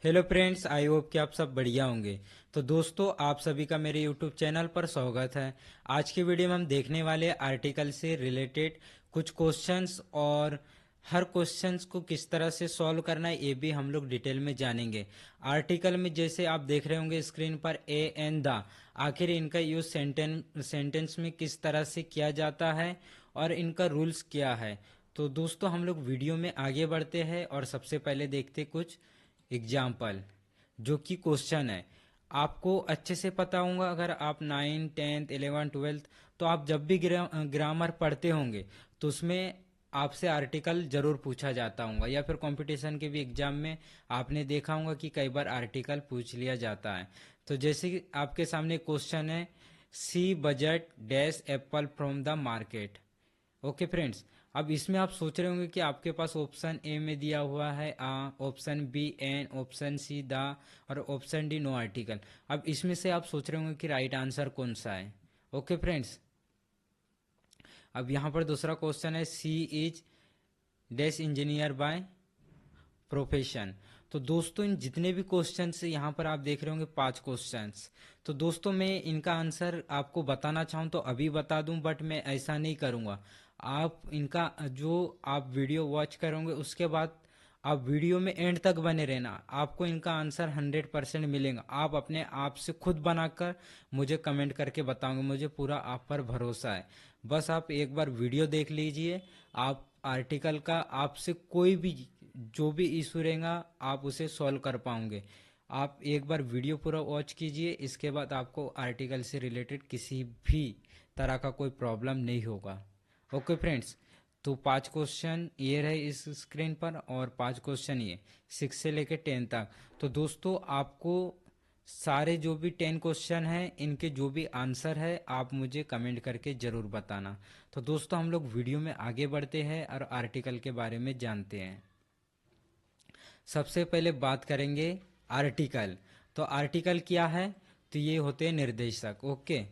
Hello friends, I hope कि आप सब बढ़िया होंगे। तो दोस्तों, आप सभी का मेरे यूट्यूब चैनल पर स्वागत है। आज की वीडियो में हम देखने वाले आर्टिकल से रिलेटेड कुछ क्वेश्चंस और हर क्वेश्चंस को किस तरह से सॉल्व करना है ये भी हम लोग डिटेल में जानेंगे। आर्टिकल में जैसे आप देख रहे होंगे स्क्रीन पर ए एंड द, आखिर इनका यूज सेंटेंस में किस तरह से किया जाता है और इनका रूल्स क्या है। तो दोस्तों, हम लोग वीडियो में आगे बढ़ते हैं और सबसे पहले देखते कुछ एग्जाम्पल जो कि क्वेश्चन है। आपको अच्छे से पता होगा, अगर आप 9th 10th 11th 12th, तो आप जब भी ग्रामर पढ़ते होंगे तो उसमें आपसे आर्टिकल जरूर पूछा जाता होगा, या फिर कंपटीशन के भी एग्जाम में आपने देखा होगा कि कई बार आर्टिकल पूछ लिया जाता है। तो जैसे कि आपके सामने क्वेश्चन है, she bought dash apple from the market. Okay friends, अब इसमें आप सोच रहे होंगे कि आपके पास ऑप्शन ए में दिया हुआ है a, option B an, option C the और ऑप्शन डी नो आर्टिकल। अब इसमें से आप सोच रहे होंगे कि राइट आंसर कौन सा है। ओके फ्रेंड्स, अब यहाँ पर दूसरा क्वेश्चन है, she is dash engineer by profession. तो दोस्तों, इन जितने भी क्वेश्चंस यहाँ पर आप देख रहे होंगे 5 क्वेश्चंस। तो दोस्तों, मैं इनका आंसर आपको बताना चाहूँ तो अभी बता दूं, बट मैं ऐसा नहीं करूँगा। आप इनका जो आप वीडियो वॉच करोगे उसके बाद आप वीडियो में एंड तक बने रहना, आपको इनका आंसर 100% मिलेगा। आप अपने आप से खुद बनाकर मुझे कमेंट करके बताओगे, मुझे पूरा आप पर भरोसा है। बस आप एक बार वीडियो देख लीजिए, आप आर्टिकल का आपसे कोई भी जो भी इशू रहेगा आप उसे सॉल्व कर पाओगे। आप एक बार वीडियो पूरा वॉच कीजिए, इसके बाद आपको आर्टिकल से रिलेटेड किसी भी तरह का कोई प्रॉब्लम नहीं होगा। ओके फ्रेंड्स, तो 5 क्वेश्चन ये रहे इस स्क्रीन पर और 5 क्वेश्चन ये 6 से लेकर 10 तक। तो दोस्तों, आपको सारे जो भी 10 क्वेश्चन हैं इनके जो भी आंसर है आप मुझे कमेंट करके ज़रूर बताना। तो दोस्तों, हम लोग वीडियो में आगे बढ़ते हैं और आर्टिकल के बारे में जानते हैं। सबसे पहले बात करेंगे आर्टिकल। तो आर्टिकल क्या है? तो ये होते हैं निर्देशक। ओके,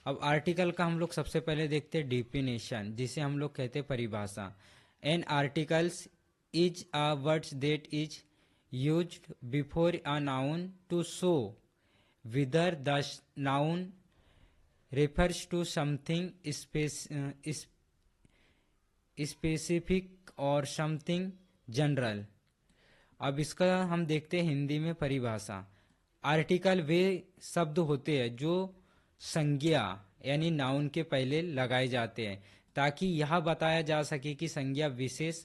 अब आर्टिकल का हम लोग सबसे पहले देखते हैं डिफिनेशन, जिसे हम लोग कहते हैं परिभाषा। An articles is a words that is used before a noun to show whether the noun refers to something specific or something general। अब इसका हम देखते हैं हिंदी में परिभाषा। आर्टिकल वे शब्द होते हैं जो संज्ञा यानी नाउन के पहले लगाए जाते हैं ताकि यह बताया जा सके कि संज्ञा विशेष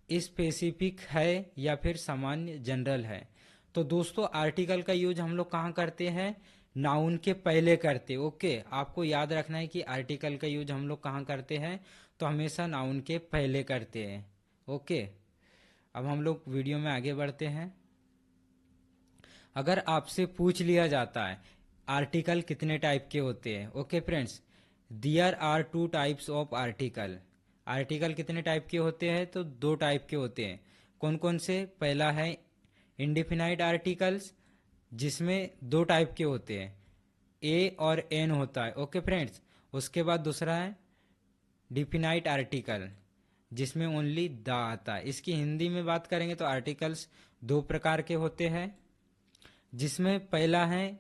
स्पेसिफिक है या फिर सामान्य जनरल है। तो दोस्तों, आर्टिकल का यूज हम लोग कहाँ करते हैं? नाउन के पहले करते। ओके, आपको याद रखना है कि आर्टिकल का यूज हम लोग कहाँ करते हैं, तो हमेशा नाउन के पहले करते हैं। ओके, अब हम लोग वीडियो में आगे बढ़ते हैं। अगर आपसे पूछ लिया जाता है आर्टिकल कितने टाइप के होते हैं, okay friends, there are 2 types of article. Article कितने टाइप के होते हैं? तो 2 टाइप के होते हैं। कौन कौन से? पहला है इंडिफिनाइट आर्टिकल्स, जिसमें 2 टाइप के होते हैं, ए और एन होता है। ओके फ्रेंड्स, उसके बाद दूसरा है डिफिनाइट आर्टिकल, जिसमें ओनली द आता है। इसकी हिंदी में बात करेंगे तो आर्टिकल्स 2 प्रकार के होते हैं, जिसमें पहला है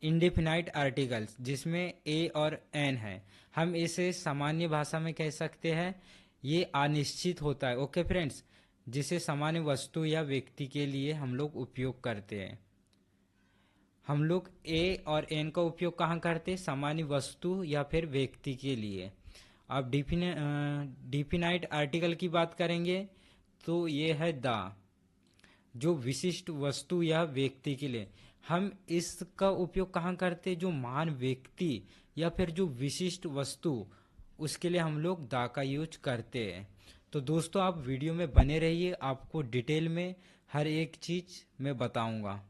इंडेफिनाइट आर्टिकल्स, जिसमें ए और एन है। हम इसे सामान्य भाषा में कह सकते हैं ये अनिश्चित होता है। ओके फ्रेंड्स, जिसे सामान्य वस्तु या व्यक्ति के लिए हम लोग उपयोग करते हैं। हम लोग ए और एन का उपयोग कहाँ करते हैं? सामान्य वस्तु या फिर व्यक्ति के लिए। अब डिफिनाइट आर्टिकल की बात करेंगे तो ये है द, जो विशिष्ट वस्तु या व्यक्ति के लिए। हम इसका उपयोग कहाँ करते हैं? जो महान व्यक्ति या फिर जो विशिष्ट वस्तु, उसके लिए हम लोग दा का यूज करते हैं। तो दोस्तों, आप वीडियो में बने रहिए, आपको डिटेल में हर एक चीज मैं बताऊंगा।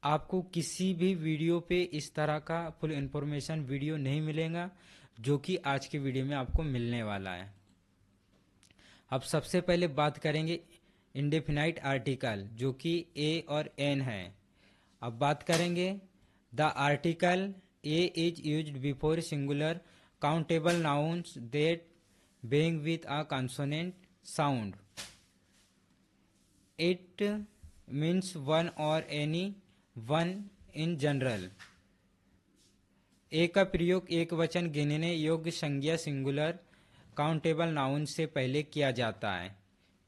आपको किसी भी वीडियो पे इस तरह का फुल इंफॉर्मेशन वीडियो नहीं मिलेगा जो कि आज के वीडियो में आपको मिलने वाला है। अब सबसे पहले बात करेंगे इंडेफिनाइट आर्टिकल, जो कि ए और एन है। अब बात करेंगे the article a is used before singular countable nouns that begin with a consonant sound. It means one और एनी वन इन जनरल। ए का प्रयोग एक वचन गिनने योग्य संज्ञा सिंगुलर काउंटेबल नाउन से पहले किया जाता है।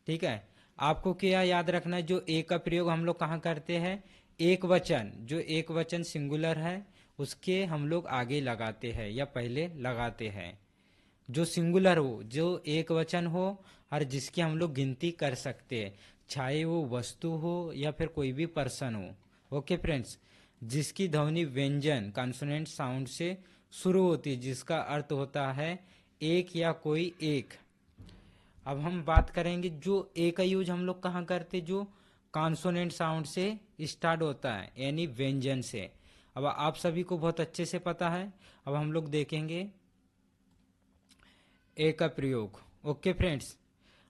ठीक है, आपको क्या याद रखना है, जो ए का प्रयोग हम लोग कहाँ करते हैं, एक वचन, जो एक वचन सिंगुलर है उसके हम लोग आगे लगाते हैं या पहले लगाते हैं। जो सिंगुलर हो, जो एक वचन हो और जिसकी हम लोग गिनती कर सकते हैं, चाहे वो वस्तु हो या फिर कोई भी पर्सन हो। ओके फ्रेंड्स, जिसकी ध्वनि व्यंजन कॉन्सोनेंट साउंड से शुरू होती है, जिसका अर्थ होता है एक या कोई एक। अब हम बात करेंगे जो ए का यूज हम लोग कहाँ करते, जो कॉन्सोनेंट साउंड से स्टार्ट होता है यानी व्यंजन से। अब आप सभी को बहुत अच्छे से पता है। अब हम लोग देखेंगे ए का प्रयोग। ओके फ्रेंड्स,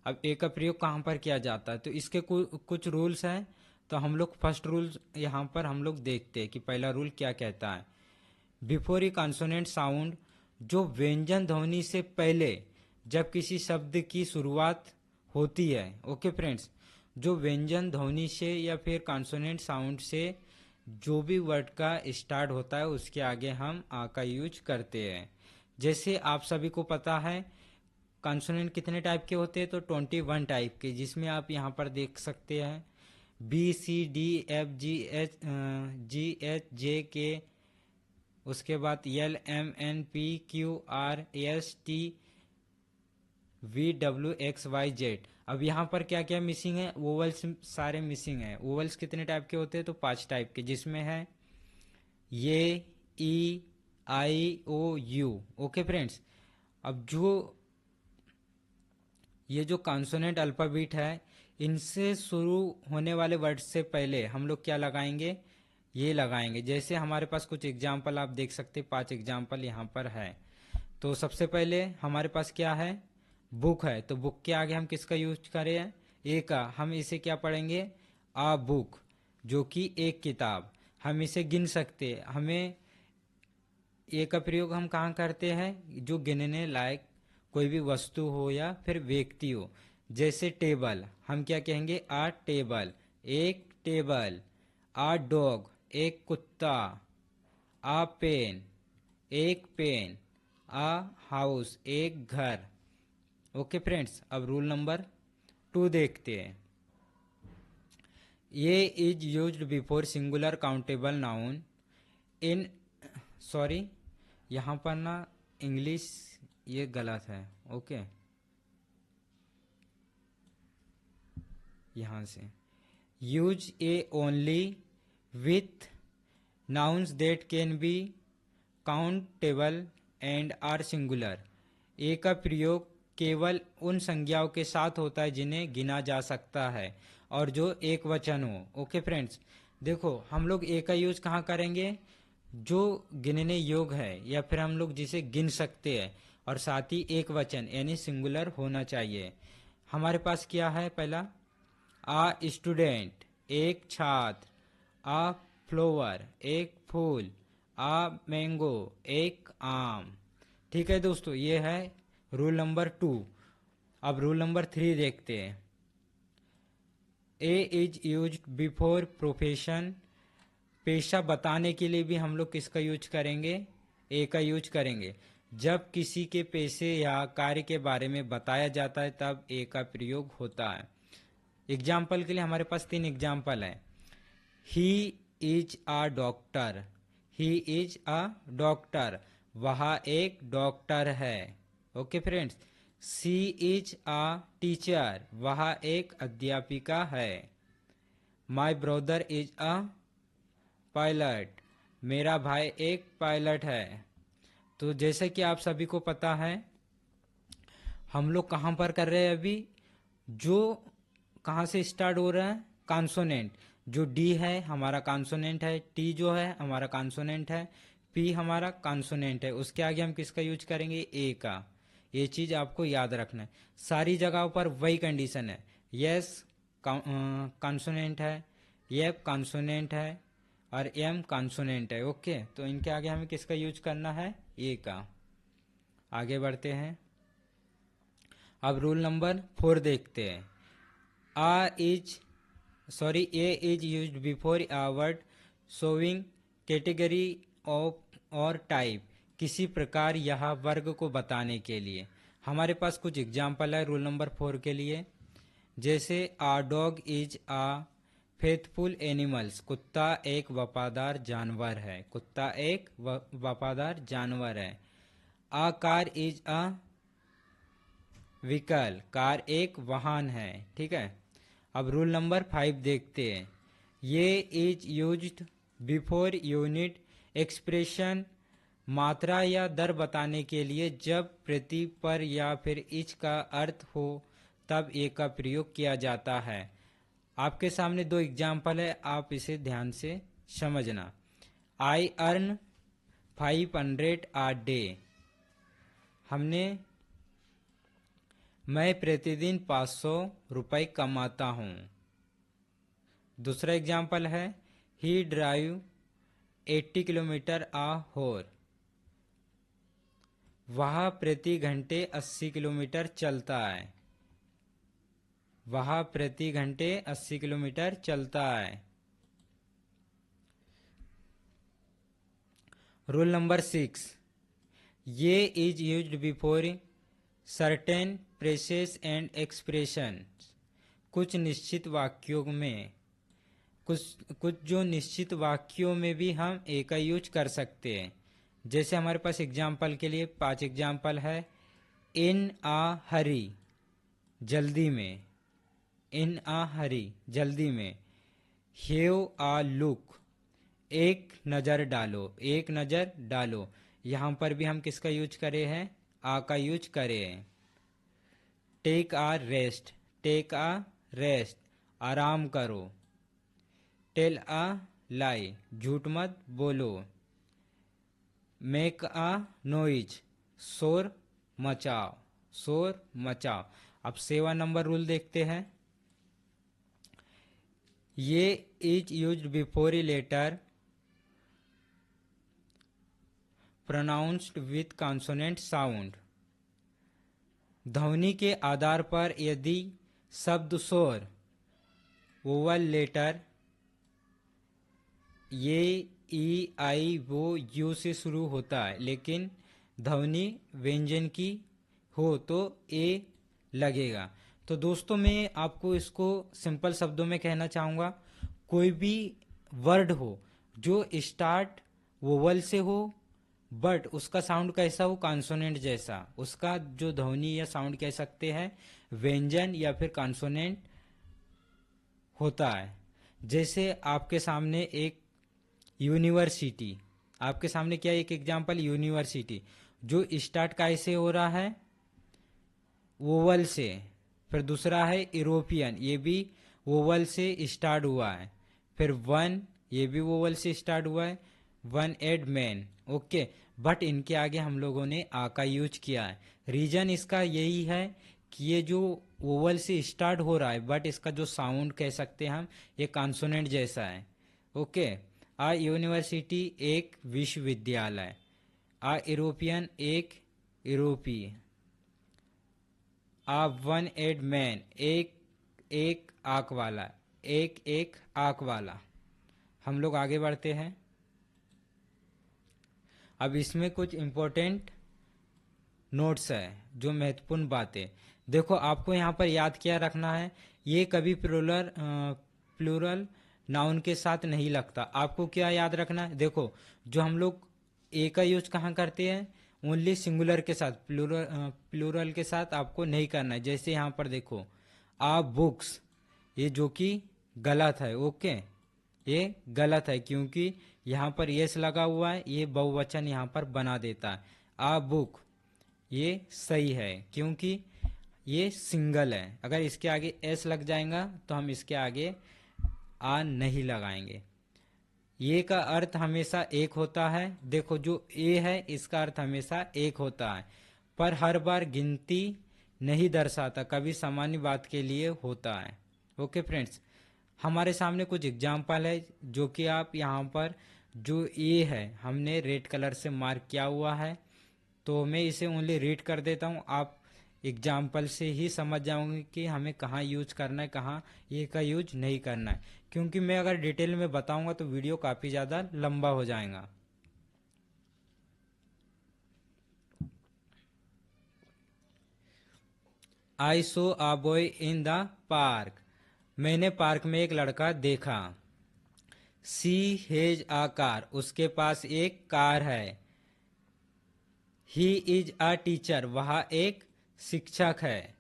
अब ए का प्रयोग कहाँ पर किया जाता है, तो इसके कुछ रूल्स हैं। तो हम लोग फर्स्ट रूल यहाँ पर हम लोग देखते हैं कि पहला रूल क्या कहता है। बिफोर ए कॉन्सोनेंट साउंड, जो व्यंजन ध्वनि से पहले जब किसी शब्द की शुरुआत होती है। ओके फ्रेंड्स, जो व्यंजन ध्वनि से या फिर कॉन्सोनेंट साउंड से जो भी वर्ड का स्टार्ट होता है उसके आगे हम आ का यूज करते हैं। जैसे आप सभी को पता है कॉन्सोनेंट कितने टाइप के होते हैं, तो 21 टाइप के, जिसमें आप यहाँ पर देख सकते हैं B C D F G H J K, उसके बाद L M N P Q R S T V W X Y Z. अब यहाँ पर क्या क्या मिसिंग है, वोवल्स सारे मिसिंग है। वोवल्स कितने टाइप के होते हैं, तो 5 टाइप के, जिसमें है ये, ई, आई, ओ, यू। ओके फ्रेंड्स, अब जो ये जो कॉन्सोनेंट अल्फाबेट है, इनसे शुरू होने वाले वर्ड से पहले हम लोग क्या लगाएंगे, ये लगाएंगे। जैसे हमारे पास कुछ एग्जाम्पल आप देख सकते हैं, 5 एग्जाम्पल यहाँ पर है। तो सबसे पहले हमारे पास क्या है, बुक है, तो बुक के आगे हम किसका यूज करें, ए का। हम इसे क्या पढ़ेंगे, आ बुक, जो कि एक किताब। हम इसे गिन सकते हैं। हमें ए का प्रयोग हम कहाँ करते हैं, जो गिनने लायक कोई भी वस्तु हो या फिर व्यक्ति हो। जैसे टेबल, हम क्या कहेंगे, आ टेबल, एक टेबल। आ डॉग, एक कुत्ता। आ पेन, एक पेन। आ हाउस, एक घर। ओके फ्रेंड्स, अब रूल नंबर 2 देखते हैं। ये is used before singular countable noun in, sorry यहाँ पर ना इंग्लिश ये गलत है। ओके, यहाँ से use a only with nouns that can be countable and are singular. A का प्रयोग केवल उन संज्ञाओं के साथ होता है जिन्हें गिना जा सकता है और जो एक वचन हो। ओके फ्रेंड्स, देखो हम लोग ए का यूज कहाँ करेंगे, जो गिनने योग्य है या फिर हम लोग जिसे गिन सकते हैं और साथ ही एक वचन यानी सिंगुलर होना चाहिए। हमारे पास क्या है, पहला आ स्टूडेंट, एक छात्र। आ फ्लावर, एक फूल। आ मैंगो, एक आम। ठीक है दोस्तों, ये है रूल नंबर 2। अब रूल नंबर 3 देखते हैं। ए इज यूज बिफोर प्रोफेशन, पेशा बताने के लिए भी हम लोग किसका यूज करेंगे, ए का यूज करेंगे। जब किसी के पेशे या कार्य के बारे में बताया जाता है तब ए का प्रयोग होता है। एग्जाम्पल के लिए हमारे पास 3 एग्जाम्पल है। He is a doctor, he is a doctor, वह एक डॉक्टर है। Okay friends, she is a teacher, वह एक अध्यापिका है। My brother is a pilot, मेरा भाई एक पायलट है। तो जैसे कि आप सभी को पता है, हम लोग कहाँ पर कर रहे हैं अभी, जो कहाँ से स्टार्ट हो रहा है, कॉन्सोनेंट। जो डी है हमारा कॉन्सोनेंट है, टी जो है हमारा कॉन्सोनेंट है, पी हमारा कॉन्सोनेंट है। उसके आगे हम किसका यूज करेंगे, ए का। ये चीज आपको याद रखना है। सारी जगहों पर वही कंडीशन है। यस कॉन्सोनेंट है, एफ कॉन्सोनेंट है और एम कॉन्सोनेंट है। ओके, तो इनके आगे हमें किसका यूज करना है, ए का। आगे बढ़ते हैं। अब रूल नंबर 4 देखते हैं। आ is sorry, A is used before a word showing category of और टाइप, किसी प्रकार यह वर्ग को बताने के लिए। हमारे पास कुछ एग्जाम्पल है रूल नंबर 4 के लिए। जैसे a dog is a faithful animals, कुत्ता एक वफादार जानवर है, कुत्ता एक वफादार जानवर है। A car is a vehicle, car एक वाहन है। ठीक है, अब रूल नंबर 5 देखते हैं। ये is used before unit expression, मात्रा या दर बताने के लिए जब प्रति पर या फिर इच का अर्थ हो तब ए का प्रयोग किया जाता है। आपके सामने दो एग्जाम्पल है, आप इसे ध्यान से समझना। आई अर्न 500 आ डे, मैं प्रतिदिन 500 रुपये कमाता हूँ। दूसरा एग्जाम्पल है ही ड्राइव 80 किलोमीटर आ होर, वह प्रति घंटे 80 किलोमीटर चलता है, वह प्रति घंटे 80 किलोमीटर चलता है। रूल नंबर 6, ये is used before certain presses and expression, कुछ निश्चित वाक्यों में, कुछ जो निश्चित वाक्यों में भी हम ए का यूज कर सकते हैं। जैसे हमारे पास एग्जाम्पल के लिए 5 एग्जाम्पल है। इन आ हरी, जल्दी में, इन आ हरी, जल्दी में। हैव आ लुक, एक नज़र डालो, एक नज़र डालो। यहाँ पर भी हम किसका यूज करे हैं, आ का यूज करे हैं। टेक आ रेस्ट, टेक आ रेस्ट, आराम करो। टेल आ लाई, झूठ मत बोलो। मेक आ नॉइज, शोर मचाओ, शोर मचाओ। अब 7 नंबर रूल देखते हैं। ये is used before a letter pronounced with consonant sound, ध्वनि के आधार पर यदि शब्द स्वर वोवल लेटर ये ई आई वो यू से शुरू होता है, लेकिन ध्वनि व्यंजन की हो तो ए लगेगा। तो दोस्तों मैं आपको इसको सिंपल शब्दों में कहना चाहूँगा, कोई भी वर्ड हो जो स्टार्ट वोवल से हो बट उसका साउंड कैसा हो, कॉन्सोनेंट जैसा, उसका जो ध्वनि या साउंड कह सकते हैं व्यंजन या फिर कॉन्सोनेंट होता है। जैसे आपके सामने एक यूनिवर्सिटी, आपके सामने क्या एक एग्जांपल यूनिवर्सिटी, जो स्टार्ट कैसे हो रहा है, वोवल से। फिर दूसरा है यूरोपियन, ये भी वोवल से स्टार्ट हुआ है। फिर वन, ये भी वोवल से स्टार्ट हुआ है। One eyed man, okay. But इनके आगे हम लोगों ने आ का यूज किया है। रीजन इसका यही है कि ये जो वोवल से स्टार्ट हो रहा है बट इसका जो साउंड कह सकते हैं हम, ये कॉन्सोनेंट जैसा है, ओके। आ यूनिवर्सिटी एक विश्वविद्यालय, आ यूरोपियन एक यूरोपीय, आ वन एड मैन एक एक आंख वाला, एक एक आंख वाला। हम लोग आगे बढ़ते हैं। अब इसमें कुछ इम्पोर्टेंट नोट्स है, जो महत्वपूर्ण बातें। देखो आपको यहाँ पर याद क्या रखना है, ये कभी प्लूरल नाउन के साथ नहीं लगता। आपको क्या याद रखना है, देखो जो हम लोग ए का यूज कहाँ करते हैं, ओनली सिंगुलर के साथ, प्लूरल के साथ आपको नहीं करना है। जैसे यहाँ पर देखो आ बुक्स, ये जो कि गलत है, ओके, ये गलत है क्योंकि यहाँ पर यस लगा हुआ है, ये बहुवचन यहाँ पर बना देता है। आ बुक, ये सही है क्योंकि ये सिंगल है। अगर इसके आगे एस लग जाएगा तो हम इसके आगे आ नहीं लगाएंगे। ये का अर्थ हमेशा एक होता है। देखो जो ए है इसका अर्थ हमेशा एक होता है, पर हर बार गिनती नहीं दर्शाता, कभी सामान्य बात के लिए होता है। ओके फ्रेंड्स, हमारे सामने कुछ एग्जाम्पल है जो कि आप यहाँ पर जो ए है हमने रेड कलर से मार्क किया हुआ है, तो मैं इसे ओनली रीड कर देता हूँ, आप एग्जाम्पल से ही समझ जाओगे कि हमें कहाँ यूज करना है, कहाँ ये का यूज नहीं करना है। क्योंकि मैं अगर डिटेल में बताऊंगा तो वीडियो काफ़ी ज़्यादा लंबा हो जाएगा। I saw a boy in the park. मैंने पार्क में एक लड़का देखा। सी हैज आ कार, उसके पास एक कार है। ही इज अ टीचर, वह एक शिक्षक है।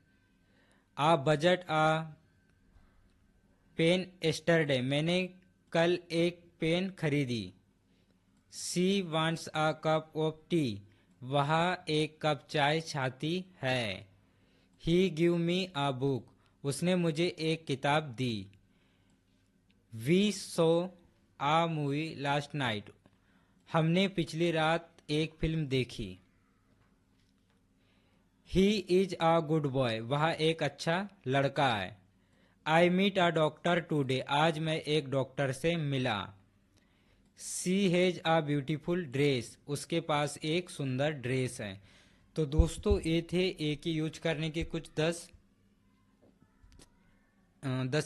आ बजट आ पेन एस्टरडे, मैंने कल एक पेन खरीदी। सी wants a cup of T, वह एक कप चाय चाहती है। ही गिव मी अ बुक, उसने मुझे एक किताब दी। We saw a movie last night, हमने पिछली रात एक फिल्म देखी। He is a good boy, वह एक अच्छा लड़का है। I meet a doctor today, आज मैं एक डॉक्टर से मिला। She has a beautiful dress, उसके पास एक सुंदर ड्रेस है। तो दोस्तों ये थे ए की यूज करने के कुछ 10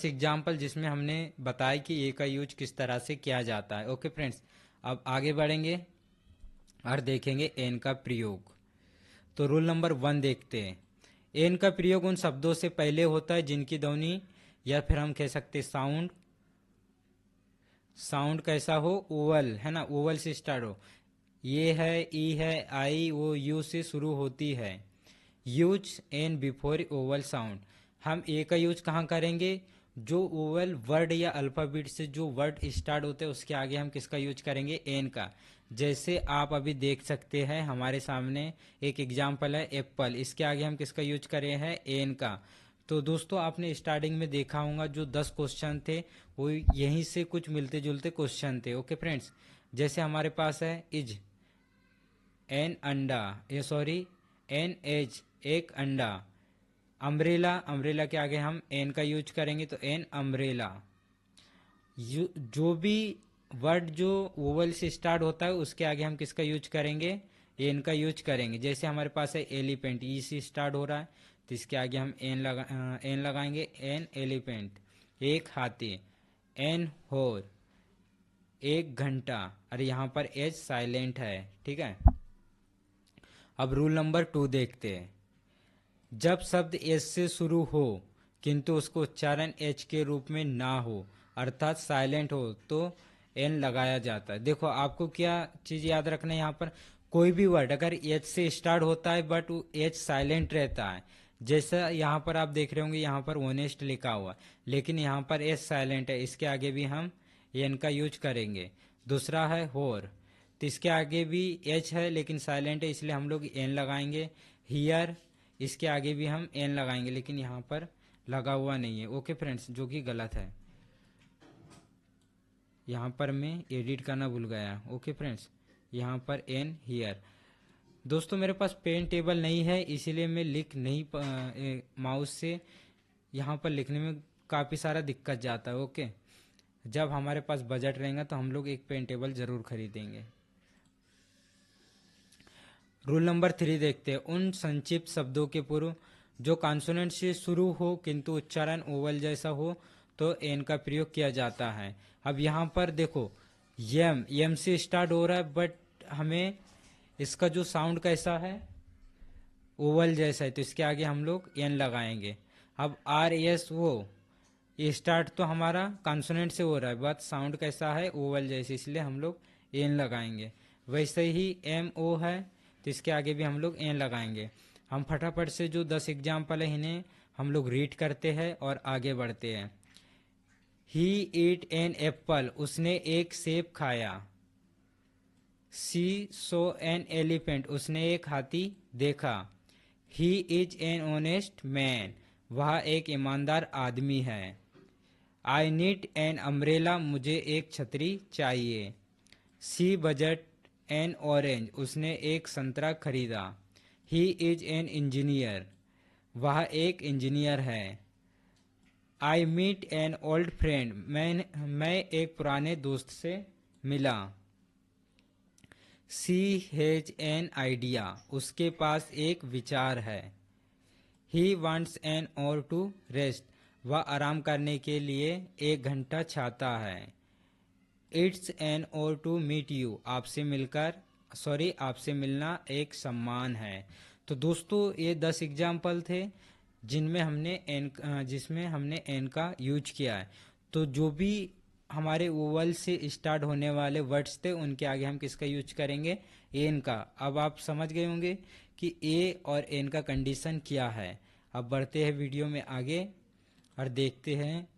एग्जाम्पल, जिसमें हमने बताया कि ए का यूज किस तरह से किया जाता है। ओके फ्रेंड्स, अब आगे बढ़ेंगे और देखेंगे एन का प्रयोग। तो रूल नंबर 1 देखते हैं। एन का प्रयोग उन शब्दों से पहले होता है जिनकी ध्वनि या फिर हम कह सकते हैं साउंड कैसा हो, ओवल है ना, ओवल से स्टार्ट हो। ये है, ई है, आई, वो यू से शुरू होती है। Use an before Oval sound, हम ए का यूज कहाँ करेंगे? जो ओवल वर्ड या अल्फाबेट से जो वर्ड स्टार्ट होते हैं उसके आगे हम किसका यूज करेंगे? एन का। जैसे आप अभी देख सकते हैं हमारे सामने एक एग्जाम्पल है एप्पल, इसके आगे हम किसका यूज करे हैं? एन का। तो दोस्तों आपने स्टार्टिंग में देखा होगा जो 10 क्वेश्चन थे वो यहीं से कुछ मिलते जुलते क्वेश्चन थे। ओके फ्रेंड्स, जैसे हमारे पास है इज एन अंडा, ये सॉरी एन एज एक अंडा। अम्ब्रेला, अम्ब्रेला के आगे हम एन का यूज करेंगे तो एन अम्ब्रेला। जो भी वर्ड जो वोवल से स्टार्ट होता है उसके आगे हम किसका यूज करेंगे? एन का यूज करेंगे। जैसे हमारे पास है एलिफेंट, ई से स्टार्ट हो रहा है तो इसके आगे हम एन लगाएंगे, एन एलिफेंट। एक हाथी, एन होर। एक घंटा, अरे यहाँ पर एच साइलेंट है, ठीक है। अब रूल नंबर 2 देखते हैं। जब शब्द एच से शुरू हो किंतु उसको उच्चारण एच के रूप में ना हो अर्थात साइलेंट हो तो एन लगाया जाता है। देखो आपको क्या चीज याद रखना है, यहाँ पर कोई भी वर्ड अगर एच से स्टार्ट होता है बट एच साइलेंट रहता है, जैसा यहाँ पर आप देख रहे होंगे यहाँ पर ओनेस्ट लिखा हुआ लेकिन यहाँ पर एच साइलेंट है, इसके आगे भी हम एन का यूज करेंगे। दूसरा है होर, तो इसके आगे भी एच है लेकिन साइलेंट है इसलिए हम लोग एन लगाएंगे। हियर, इसके आगे भी हम एन लगाएंगे लेकिन यहाँ पर लगा हुआ नहीं है। ओके फ्रेंड्स, जो कि गलत है, यहाँ पर मैं एडिट करना भूल गया। ओके फ्रेंड्स, यहाँ पर एन हियर। दोस्तों मेरे पास पेन टेबल नहीं है इसीलिए मैं लिख नहीं माउस से यहाँ पर लिखने में काफ़ी सारा दिक्कत जाता है। ओके, जब हमारे पास बजट रहेगा तो हम लोग एक पेन टेबल ज़रूर खरीदेंगे। रूल नंबर 3 देखते हैं। उन संक्षिप्त शब्दों के पूर्व जो कॉन्सोनेंट से शुरू हो किंतु उच्चारण ओवल जैसा हो तो एन का प्रयोग किया जाता है। अब यहाँ पर देखो यम, यम से स्टार्ट हो रहा है बट हमें इसका जो साउंड कैसा है? ओवल जैसा है तो इसके आगे हम लोग एन लगाएंगे। अब आर एस वो, ये स्टार्ट तो हमारा कॉन्सोनेंट से हो रहा है बट साउंड कैसा है? ओवल जैसे, इसलिए हम लोग एन लगाएंगे। वैसे ही एम ओ है तो इसके आगे भी हम लोग एन लगाएंगे। हम फटाफट से जो 10 एग्जाम्पल है इन्हें हम लोग रीड करते हैं और आगे बढ़ते हैं। ही ईट एन एप्पल, उसने एक सेब खाया। सी सो एन एलिफेंट, उसने एक हाथी देखा। He is an honest man, वह एक ईमानदार आदमी है। आई नीड एन अम्ब्रेला, मुझे एक छतरी चाहिए। सी बजट एन ऑरेंज, उसने एक संतरा खरीदा। ही इज एन इंजीनियर, वह एक इंजीनियर है। I meet an old friend, मैं एक पुराने दोस्त से मिला। सी हैज एन आइडिया, उसके पास एक विचार है। ही वांट्स एन और टू रेस्ट, वह आराम करने के लिए 1 घंटा चाहता है। इट्स एन और टू मीट यू, आपसे मिलना एक सम्मान है। तो दोस्तों ये 10 एग्जाम्पल थे जिसमें हमने एन का यूज किया है। तो जो भी हमारे वोवल से स्टार्ट होने वाले वर्ड्स थे उनके आगे हम किसका यूज करेंगे, एन का। अब आप समझ गए होंगे कि ए और एन का कंडीशन क्या है। अब बढ़ते हैं वीडियो में आगे और देखते हैं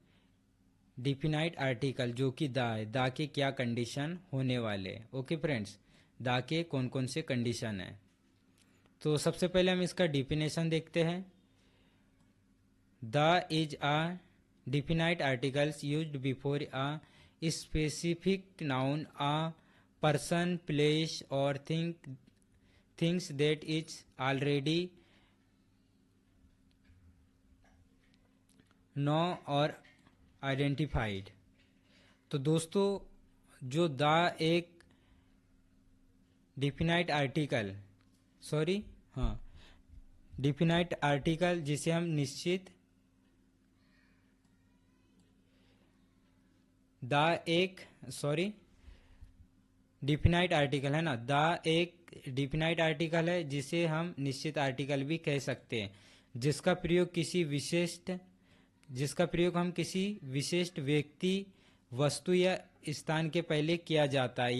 डिफिनाइट आर्टिकल जो कि दा है, दा के क्या कंडीशन होने वाले। ओके फ्रेंड्स, दा के कौन कौन से कंडीशन है। तो सबसे पहले हम इसका डिफिनेशन देखते हैं। The is a definite articles used before a specific noun, a person, place और things that is already known और आइडेंटिफाइड। तो दोस्तों जो द एक डिफिनाइट आर्टिकल सॉरी हाँ डिफिनाइट आर्टिकल जिसे हम निश्चित द एक सॉरी डिफिनाइट आर्टिकल है ना, द एक डिफिनाइट आर्टिकल है जिसे हम निश्चित आर्टिकल भी कह सकते हैं, जिसका प्रयोग हम किसी विशिष्ट व्यक्ति, वस्तु या स्थान के पहले किया जाता है,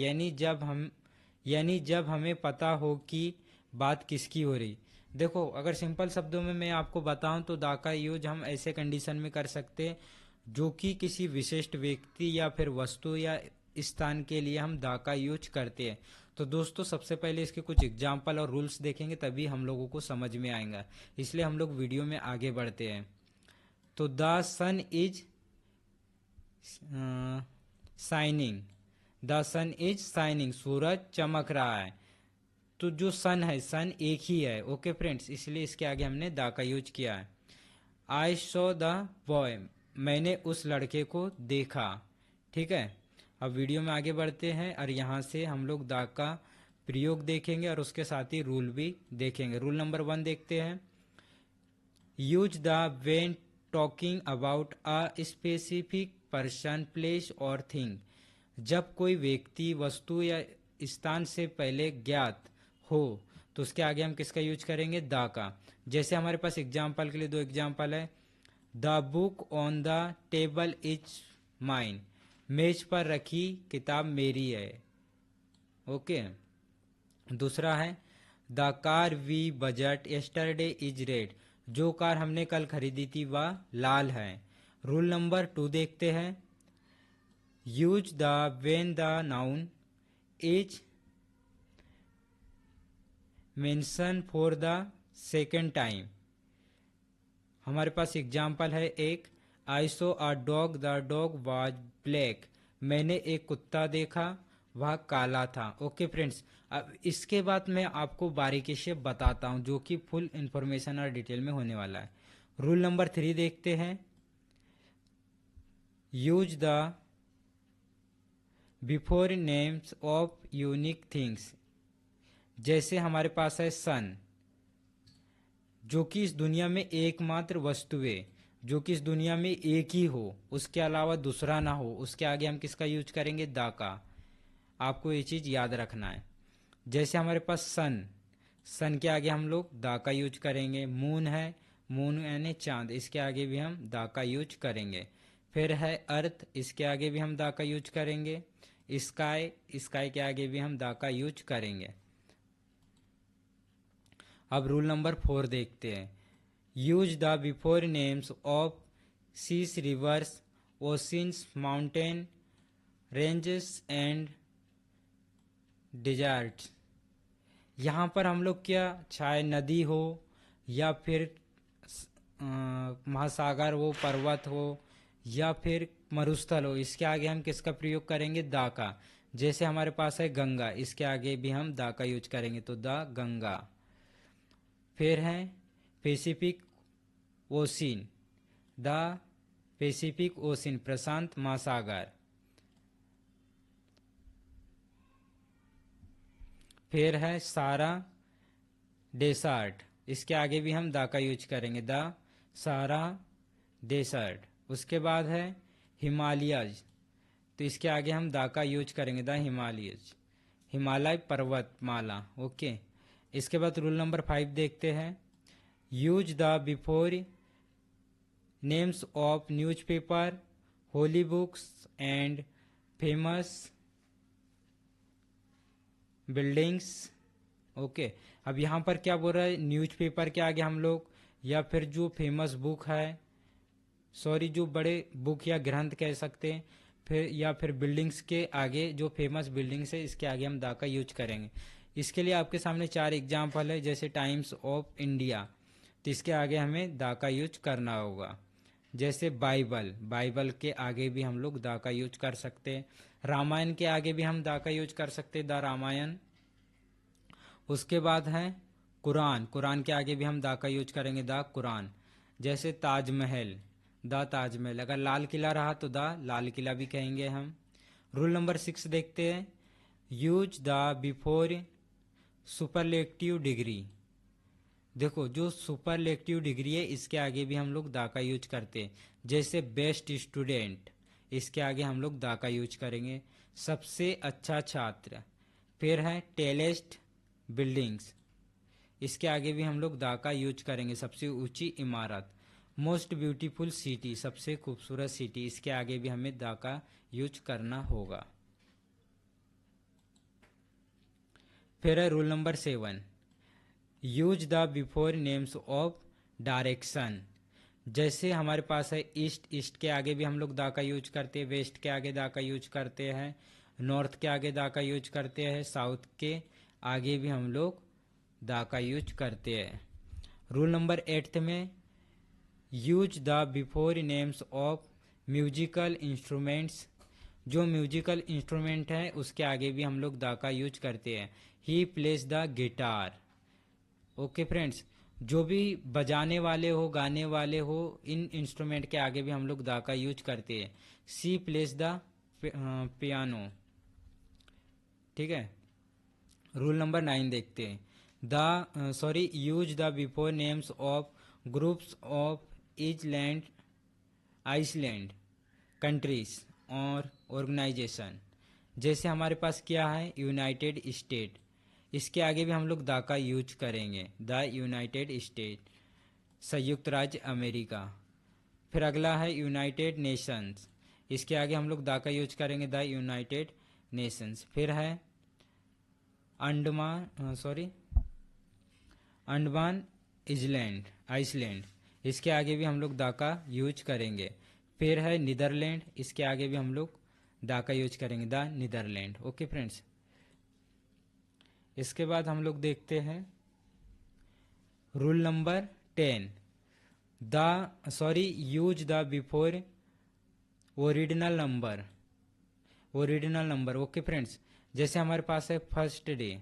यानी जब हमें पता हो कि बात किसकी हो रही। देखो अगर सिंपल शब्दों में मैं आपको बताऊं तो दा का यूज हम ऐसे कंडीशन में कर सकते हैं जो कि किसी विशिष्ट व्यक्ति या फिर वस्तु या स्थान के लिए हम दा का यूज करते हैं। तो दोस्तों सबसे पहले इसके कुछ एग्जाम्पल और रूल्स देखेंगे तभी हम लोगों को समझ में आएगा, इसलिए हम लोग वीडियो में आगे बढ़ते हैं। तो the sun is shining, the sun is shining, सूरज चमक रहा है। तो जो सन है, सन एक ही है। ओके फ्रेंड्स, इसलिए इसके आगे हमने द का यूज किया है। आई सॉ द बॉय, मैंने उस लड़के को देखा। ठीक है, अब वीडियो में आगे बढ़ते हैं और यहाँ से हम लोग द का प्रयोग देखेंगे और उसके साथ ही रूल भी देखेंगे। रूल नंबर 1 देखते हैं। Use the when talking about a specific person, place और थिंग, जब कोई व्यक्ति, वस्तु या स्थान से पहले ज्ञात हो तो उसके आगे हम किसका यूज करेंगे, द का। जैसे हमारे पास एग्जाम्पल के लिए 2 एग्जाम्पल है। The book on the table is mine, मेज पर रखी किताब मेरी है। ओके, दूसरा है the car we bought yesterday is red, जो कार हमने कल खरीदी थी वह लाल है। रूल नंबर 2 देखते हैं। Use the when the noun is mention for the second time. हमारे पास एग्जाम्पल है एक, I saw a dog the dog was black, मैंने एक कुत्ता देखा वह काला था। ओके फ्रेंड्स, अब इसके बाद मैं आपको बारीकी से बताता हूं जो कि फुल इंफॉर्मेशन और डिटेल में होने वाला है। रूल नंबर 3 देखते हैं। Use the before names of unique things, जैसे हमारे पास है सन, जो कि इस दुनिया में एकमात्र वस्तु है, जो कि इस दुनिया में एक ही हो, उसके अलावा दूसरा ना हो, उसके आगे हम किसका यूज करेंगे, दा का। आपको ये चीज याद रखना है। जैसे हमारे पास सन, सन के आगे हम लोग दा का यूज करेंगे। मून है, मून यानी चांद, इसके आगे भी हम दा का यूज करेंगे। फिर है अर्थ, इसके आगे भी हम दा का यूज करेंगे। स्काई, स्काई के आगे भी हम दा का यूज करेंगे। अब रूल नंबर 4 देखते हैं। Use the before names of seas, rivers, oceans, mountain ranges and deserts. यहाँ पर हम लोग क्या, चाहे नदी हो या फिर महासागर हो, पर्वत हो या फिर मरुस्थल हो, इसके आगे हम किसका प्रयोग करेंगे, दा का। जैसे हमारे पास है गंगा, इसके आगे भी हम दा का यूज करेंगे, तो द गंगा। फिर है Pacific Ocean, the Pacific Ocean, प्रशांत महासागर। फिर है सारा डेसर्ट, इसके आगे भी हम दा का यूज करेंगे, द सारा डेसर्ट। उसके बाद है हिमालयज, तो इसके आगे हम दा का यूज करेंगे, द हिमालयज, हिमालय पर्वतमाला। ओके। इसके बाद रूल नंबर 5 देखते हैं, use the before names of newspaper, holy books and famous buildings. Okay. अब यहाँ पर क्या बोल रहा है, न्यूज़पेपर के आगे हम लोग या फिर जो फेमस बुक है, सॉरी जो बड़े बुक या ग्रंथ कह सकते हैं, फिर या फिर बिल्डिंग्स के आगे जो फेमस बिल्डिंग्स है इसके आगे हम दा का यूज करेंगे। इसके लिए आपके सामने 4 एग्जाम्पल है, जैसे टाइम्स ऑफ इंडिया, तो इसके आगे हमें दा का यूज करना होगा। जैसे बाइबल, बाइबल के आगे भी हम लोग दा का यूज कर सकते हैं। रामायण के आगे भी हम दा का यूज कर सकते हैं, द रामायण। उसके बाद है कुरान, कुरान के आगे भी हम दा का यूज करेंगे, द कुरान। जैसे ताजमहल, द ताजमहल। अगर लाल किला रहा तो द लाल किला भी कहेंगे हम। रूल नंबर 6 देखते हैं, use the before superlative degree. देखो जो सुपरलेटिव डिग्री है इसके आगे भी हम लोग दा का यूज करते हैं। जैसे बेस्ट स्टूडेंट, इसके आगे हम लोग दा का यूज करेंगे, सबसे अच्छा छात्र। फिर है टेलेस्ट बिल्डिंग्स, इसके आगे भी हम लोग दा का यूज करेंगे, सबसे ऊंची इमारत। मोस्ट ब्यूटीफुल सिटी, सबसे खूबसूरत सिटी, इसके आगे भी हमें दा का यूज करना होगा। फिर है rule number 7, use the before names of direction. जैसे हमारे पास है ईस्ट, ईस्ट के आगे भी हम लोग दा का यूज करते हैं, वेस्ट के आगे दा का यूज करते हैं, नॉर्थ के आगे दा का यूज करते हैं, साउथ के आगे भी हम लोग दा का यूज करते हैं। रूल नंबर 8 में, use the before names of musical instruments. जो म्यूजिकल इंस्ट्रूमेंट है उसके आगे भी हम लोग दा का यूज करते हैं, he plays the guitar. Okay friends, जो भी बजाने वाले हो, गाने वाले हो, इन इंस्ट्रूमेंट के आगे भी हम लोग दा का यूज करते हैं, सी प्लेस द पियानो। ठीक है। रूल नंबर 9 देखते हैं, use the before names of groups of islands island countries और ऑर्गेनाइजेशन। जैसे हमारे पास क्या है, यूनाइटेड स्टेट, इसके आगे भी हम लोग दा का यूज करेंगे, द यूनाइटेड स्टेट, संयुक्त राज्य अमेरिका। फिर अगला है यूनाइटेड नेशंस, इसके आगे हम लोग दा का यूज करेंगे, द यूनाइटेड नेशंस। फिर है अंडमान इजलैंड आइसलैंड, इसके आगे भी हम लोग दा का यूज करेंगे। फिर है नीदरलैंड, इसके आगे भी हम लोग दा का यूज करेंगे, द नीदरलैंड। ओके फ्रेंड्स, इसके बाद हम लोग देखते हैं rule number 10, use the before original number, original number. Okay friends, जैसे हमारे पास है फर्स्ट डे,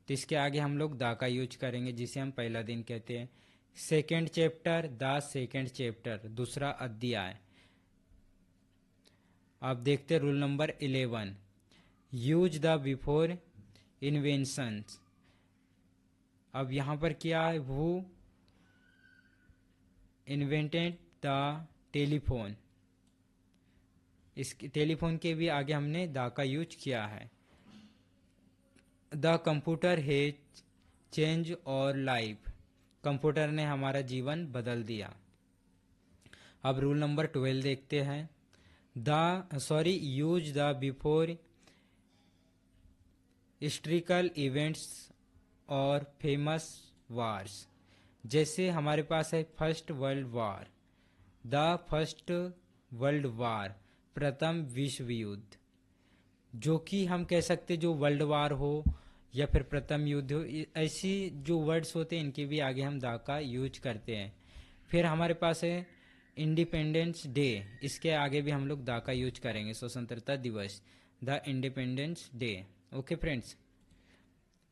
तो इसके आगे हम लोग दा का यूज करेंगे, जिसे हम पहला दिन कहते हैं। Second chapter, the second chapter, दूसरा अध्याय। आप देखते हैं rule number 11, use the before inventions. अब यहाँ पर क्या है, वो इन्वेंटेड द टेलीफोन, इस टेलीफोन के भी आगे हमने दा का यूज किया है। द कंप्यूटर हैज चेंज और लाइफ, कंप्यूटर ने हमारा जीवन बदल दिया। अब रूल नंबर 12 देखते हैं, use the before historical events और फेमस वार्स। जैसे हमारे पास है first world war, the first world war, प्रथम विश्व युद्ध। जो कि हम कह सकते जो वर्ल्ड वार हो या फिर प्रथम युद्ध हो, ऐसी जो वर्ड्स होते हैं इनके भी आगे हम दा का यूज करते हैं। फिर हमारे पास है इंडिपेंडेंस डे, इसके आगे भी हम लोग दा का यूज करेंगे, स्वतंत्रता दिवस, the independence day. Okay friends,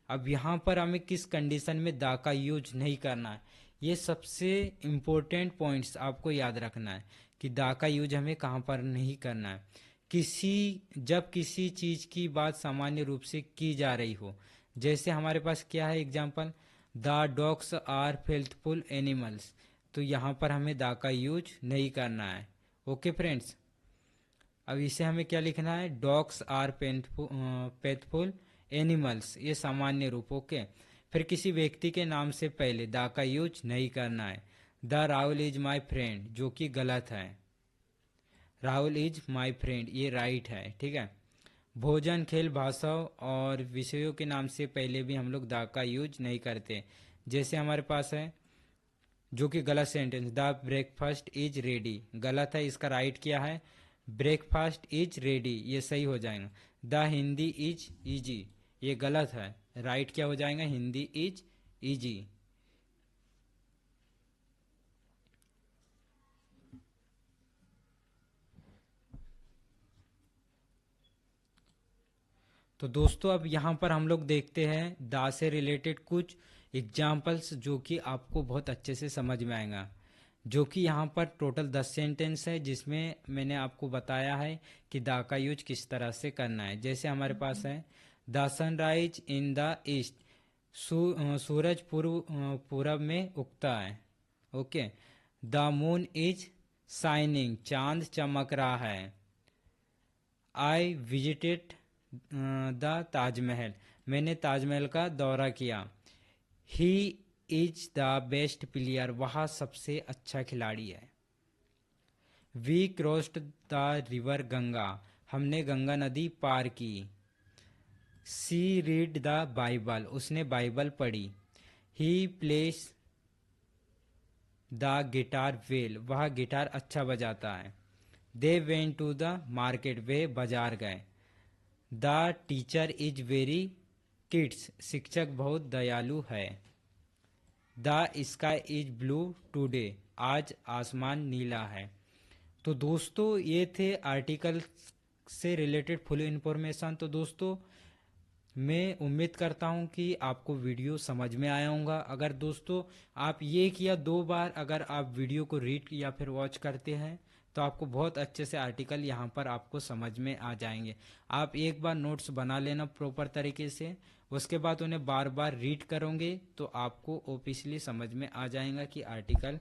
अब यहाँ पर हमें किस कंडीशन में दा का यूज नहीं करना है, ये सबसे इम्पोर्टेंट पॉइंट्स आपको याद रखना है कि दा का यूज हमें कहाँ पर नहीं करना है। जब किसी चीज की बात सामान्य रूप से की जा रही हो, जैसे हमारे पास क्या है example, the dogs are faithful animals, तो यहाँ पर हमें द का यूज नहीं करना है। ओके फ्रेंड्स, अब इसे हमें क्या लिखना है, डॉग्स आर फेथफुल एनिमल्स, ये सामान्य रूप। ओके, फिर किसी व्यक्ति के नाम से पहले द का यूज नहीं करना है। The Rahul is my friend, जो कि गलत है। राहुल इज माई फ्रेंड ये राइट है, ठीक है। भोजन, खेल, भाषाओं और विषयों के नाम से पहले भी हम लोग द का यूज नहीं करते। जैसे हमारे पास है जो कि गलत sentence, the breakfast is ready, गलत है, इसका राइट क्या है, ब्रेकफास्ट इज रेडी, ये सही हो जाएगा। द हिंदी इज इजी, ये गलत है, राइट क्या हो जाएगा, हिंदी इज इजी। तो दोस्तों अब यहाँ पर हम लोग देखते हैं दा से रिलेटेड कुछ एग्जाम्पल्स जो कि आपको बहुत अच्छे से समझ में आएगा। जो कि यहाँ पर टोटल 10 सेंटेंस है जिसमें मैंने आपको बताया है कि दा का यूज किस तरह से करना है। जैसे हमारे पास है the sunrise in the east, सूरज पूरब में उगता है। Okay, the moon is shining, चांद चमक रहा है। आई विजिटेड द ताजमहल, मैंने ताजमहल का दौरा किया। He is the best player, वह सबसे अच्छा खिलाड़ी है। We crossed the river Ganga, हमने गंगा नदी पार की। सी रीड द बाइबल, उसने बाइबल पढ़ी। He plays the guitar well, वह गिटार अच्छा बजाता है। They went to the market, वे बाजार गए। द टीचर इज वेरी किड्स, शिक्षक बहुत दयालु है। The sky is blue today, आज आसमान नीला है। तो दोस्तों ये थे आर्टिकल से रिलेटेड फुल इंफॉर्मेशन। तो दोस्तों मैं उम्मीद करता हूँ कि आपको वीडियो समझ में आया होगा। अगर दोस्तों आप एक या दो बार अगर आप वीडियो को रीड या फिर वॉच करते हैं तो आपको बहुत अच्छे से आर्टिकल यहाँ पर आपको समझ में आ जाएंगे। आप एक बार नोट्स बना लेना प्रॉपर तरीके से, उसके बाद उन्हें बार बार रीड करोगे तो आपको ऑफिशियली समझ में आ जाएगा कि आर्टिकल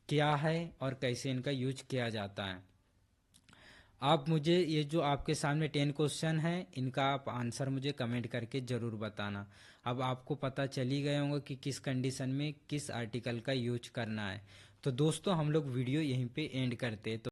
क्या है और कैसे इनका यूज किया जाता है। आप मुझे ये जो आपके सामने 10 क्वेश्चन हैं इनका आप आंसर मुझे कमेंट करके ज़रूर बताना। अब आपको पता चल ही गया होगा कि किस कंडीशन में किस आर्टिकल का यूज करना है। तो दोस्तों हम लोग वीडियो यहीं पे एंड करते हैं। तो